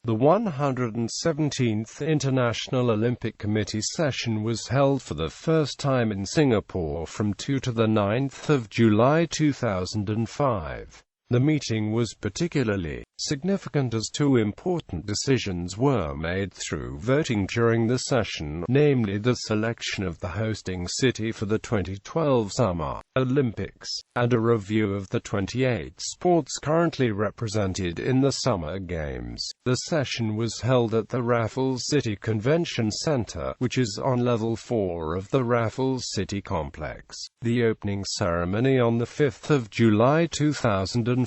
The 117th International Olympic Committee session was held for the first time in Singapore from 2 to 9 July 2005. The meeting was particularly significant as two important decisions were made through voting during the session, namely the selection of the hosting city for the 2012 Summer Olympics, and a review of the 28 sports currently represented in the Summer Games. The session was held at the Raffles City Convention Centre, which is on level 4 of the Raffles City complex. The opening ceremony on the 5th of July 2005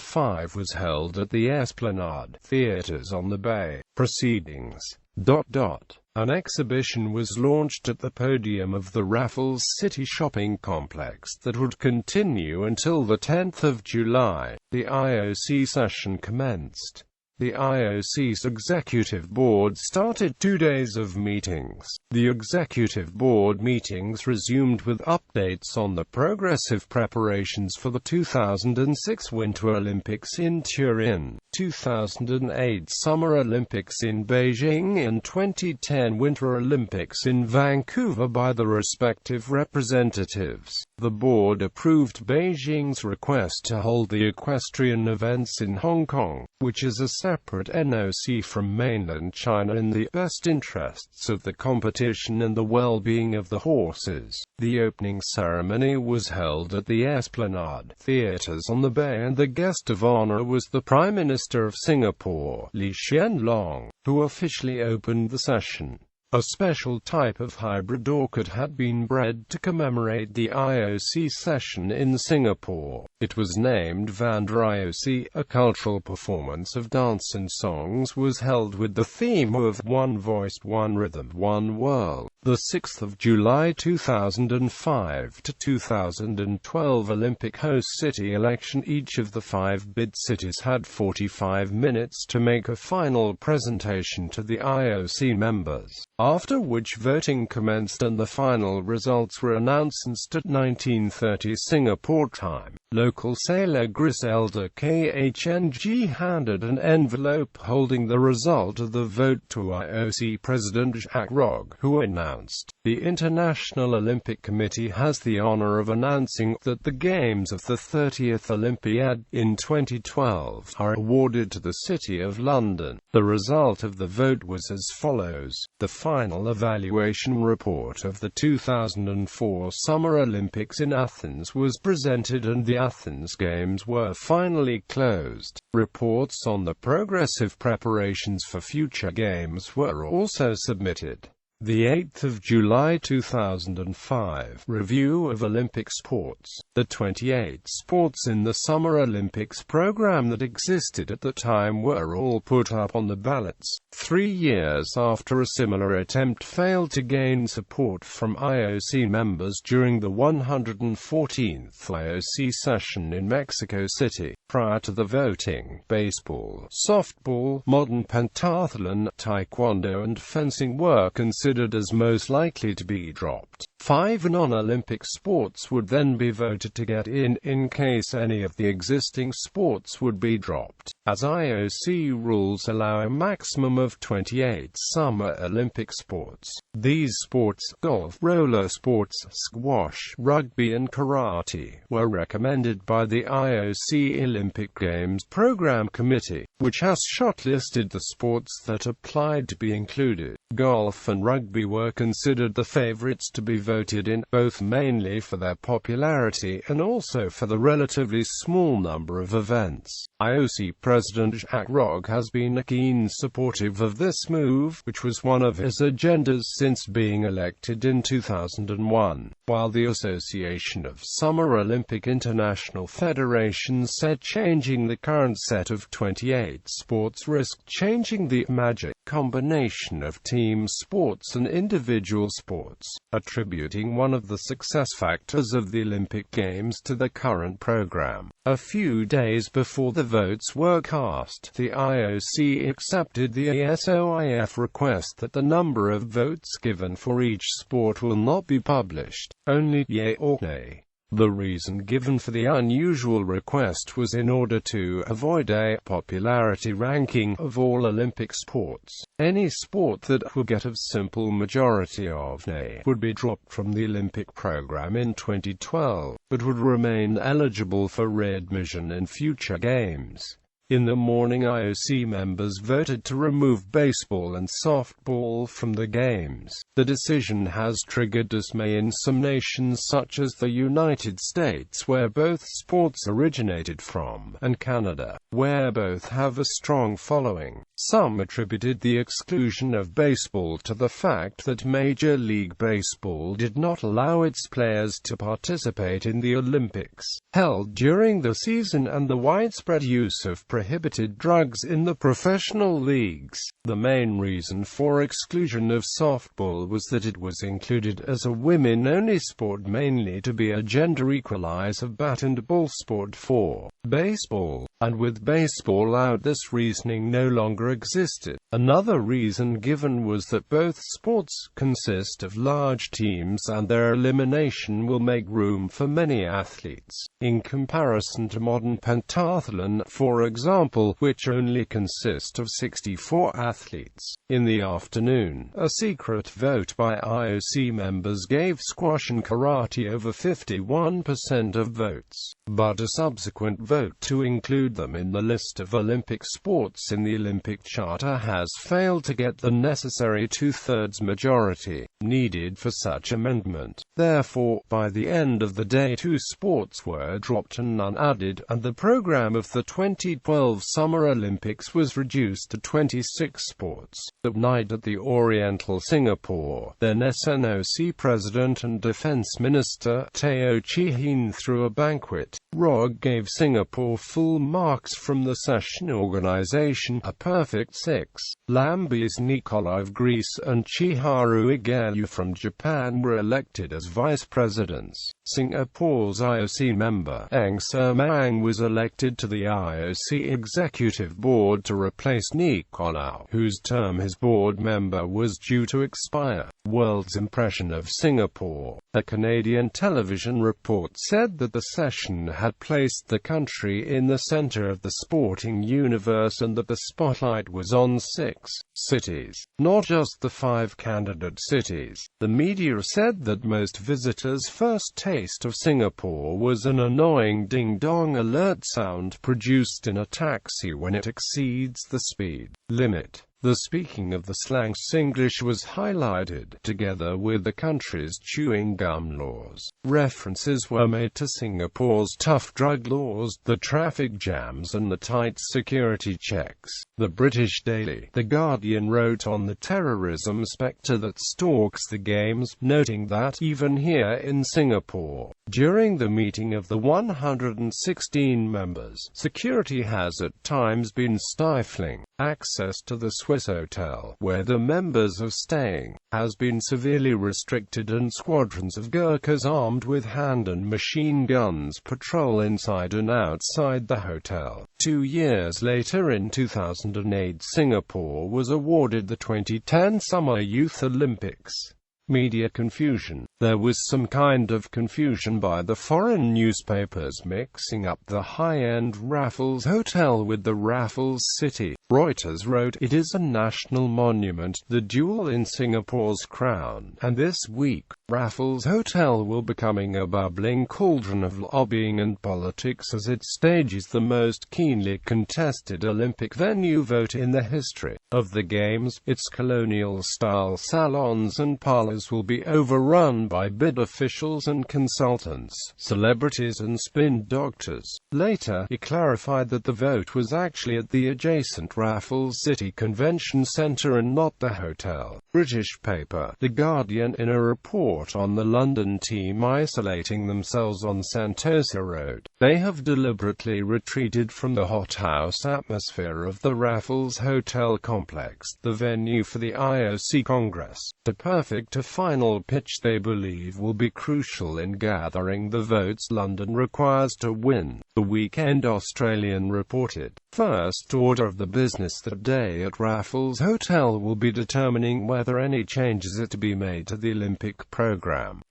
was held at the Esplanade Theatres on the Bay. Proceedings. An exhibition was launched at the podium of the Raffles City shopping complex that would continue until the 10th of July. The IOC session commenced. The IOC's Executive Board started 2 days of meetings. The Executive Board meetings resumed with updates on the progressive preparations for the 2006 Winter Olympics in Turin, 2008 Summer Olympics in Beijing and 2010 Winter Olympics in Vancouver by the respective representatives. The board approved Beijing's request to hold the equestrian events in Hong Kong, which is a separate NOC from mainland China, in the best interests of the competition and the well-being of the horses. The opening ceremony was held at the Esplanade Theatres on the Bay, and the guest of honor was the Prime Minister of Singapore, Lee Hsien Loong, who officially opened the session. A special type of hybrid orchid had been bred to commemorate the IOC session in Singapore. It was named Vanda IOC. A cultural performance of dance and songs was held with the theme of One Voice, One Rhythm, One World. The 6th of July 2005 to 2012 Olympic host city election. Each of the 5 bid cities had 45 minutes to make a final presentation to the IOC members, after which voting commenced and the final results were announced at 19:30 Singapore time. Local sailor Griselda KHNG handed an envelope holding the result of the vote to IOC President Jacques Rogge, who announced, "The International Olympic Committee has the honor of announcing that the Games of the 30th Olympiad in 2012 are awarded to the City of London." The result of the vote was as follows. The final evaluation report of the 2004 Summer Olympics in Athens was presented and the Athens Games were finally closed. Reports on the progressive preparations for future games were also submitted. The 8th of July 2005 Review of Olympic Sports. The 28 sports in the Summer Olympics program that existed at the time were all put up on the ballots, 3 years after a similar attempt failed to gain support from IOC members during the 114th IOC session in Mexico City. Prior to the voting, baseball, softball, modern pentathlon, taekwondo and fencing were considered as most likely to be dropped. 5 non-Olympic sports would then be voted to get in case any of the existing sports would be dropped, as IOC rules allow a maximum of 28 Summer Olympic sports. These sports, golf, roller sports, squash, rugby and karate, were recommended by the IOC Olympic Games Program Committee, which has shortlisted the sports that applied to be included. Golf and rugby were considered the favorites to be voted in, both mainly for their popularity and also for the relatively small number of events. IOC President Jacques Rogge has been a keen supportive of this move, which was one of his agendas since being elected in 2001, while the Association of Summer Olympic International Federations said changing the current set of 28 sports risked changing the magic combination of team sports and individual sports, attributing one of the success factors of the Olympic Games to the current program. A few days before the votes were cast, the IOC accepted the ASOIF request that the number of votes given for each sport will not be published, only yea or nay. The reason given for the unusual request was in order to avoid a popularity ranking of all Olympic sports. Any sport that would get a simple majority of nay would be dropped from the Olympic program in 2012, but would remain eligible for readmission in future games. In the morning, IOC members voted to remove baseball and softball from the Games. The decision has triggered dismay in some nations such as the United States, where both sports originated from, and Canada, where both have a strong following. Some attributed the exclusion of baseball to the fact that Major League Baseball did not allow its players to participate in the Olympics held during the season and the widespread use of prohibited drugs in the professional leagues. The main reason for exclusion of softball was that it was included as a women-only sport, mainly to be a gender equalizer bat and ball sport for baseball, and with baseball out, this reasoning no longer existed. Another reason given was that both sports consist of large teams and their elimination will make room for many athletes, in comparison to modern pentathlon, for example, which only consist of 64 athletes. In the afternoon, a secret vote by IOC members gave squash and karate over 51% of votes, but a subsequent vote to include them in the list of Olympic sports in the Olympic Charter has failed to get the necessary two-thirds majority needed for such amendment. Therefore, by the end of the day, 2 sports were dropped and none added, and the program of the 2012 Summer Olympics was reduced to 26 sports. That night at the Oriental Singapore, then SNOC President and Defense Minister Teo Chee Hean threw a banquet. ROG gave Singapore full marks from the session organization, a perfect 6. Lambis Nicola of Greece and Chiharu Igelu from Japan were elected as vice presidents. Singapore's IOC member, Eng Sermang, was elected to the IOC Executive Board to replace Nicolau, whose term as board member was due to expire. World's impression of Singapore. A Canadian television report said that the session had placed the country in the center of the sporting universe and that the spotlight was on 6 cities, not just the 5 candidate cities. The media said that most visitors' first taste of Singapore was an annoying ding-dong alert sound produced in a taxi when it exceeds the speed limit. The speaking of the slang Singlish was highlighted, together with the country's chewing gum laws. References were made to Singapore's tough drug laws, the traffic jams and the tight security checks. The British daily The Guardian wrote on the terrorism spectre that stalks the Games, noting that, even here in Singapore, during the meeting of the 116 members, security has at times been stifling. Access to the Swiss hotel, where the members are staying, has been severely restricted and squadrons of Gurkhas armed with hand and machine guns patrol inside and outside the hotel. 2 years later, in 2008, Singapore was awarded the 2010 Summer Youth Olympics. Media confusion. There was some kind of confusion by the foreign newspapers mixing up the high-end Raffles Hotel with the Raffles City. Reuters wrote, "It is a national monument, the jewel in Singapore's crown, and this week, Raffles Hotel will becoming a bubbling cauldron of lobbying and politics as it stages the most keenly contested Olympic venue vote in the history of the Games. Its colonial-style salons and parlors will be overrun by bid officials and consultants, celebrities and spin doctors." Later, he clarified that the vote was actually at the adjacent Raffles City Convention Centre and not the hotel. British paper The Guardian, in a report on the London team isolating themselves on Sentosa Road, they have deliberately retreated from the hothouse atmosphere of the Raffles Hotel complex, the venue for the IOC Congress, to perfect a final pitch they believe will be crucial in gathering the votes London requires to win. The Weekend Australian reported, first order of the business that day at Raffles Hotel will be determining whether any changes are to be made to the Olympic program.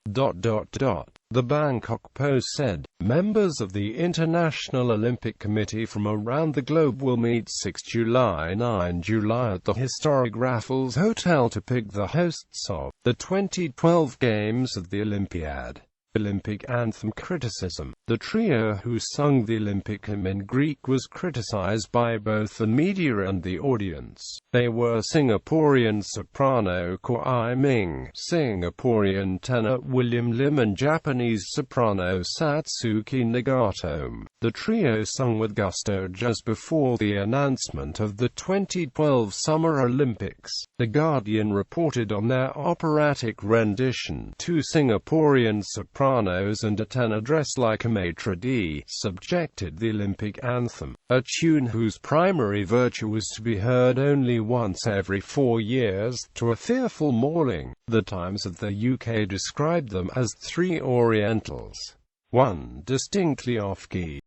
The Bangkok Post said, members of the International Olympic Committee from around the globe will meet 6 July–9 July at the historic Raffles Hotel to pick the hosts of the 2012 Games of the Olympiad. Olympic anthem criticism. The trio who sung the Olympic hymn in Greek was criticized by both the media and the audience. They were Singaporean soprano Ko I Ming, Singaporean tenor William Lim and Japanese soprano Satsuki Nagatomo. The trio sung with gusto just before the announcement of the 2012 Summer Olympics. The Guardian reported on their operatic rendition. Two Singaporean sopranos and a tenor dressed like a maitre d' subjected the Olympic anthem, a tune whose primary virtue was to be heard only once every 4 years, to a fearful mauling. The Times of the UK described them as three Orientals. One distinctly off-key.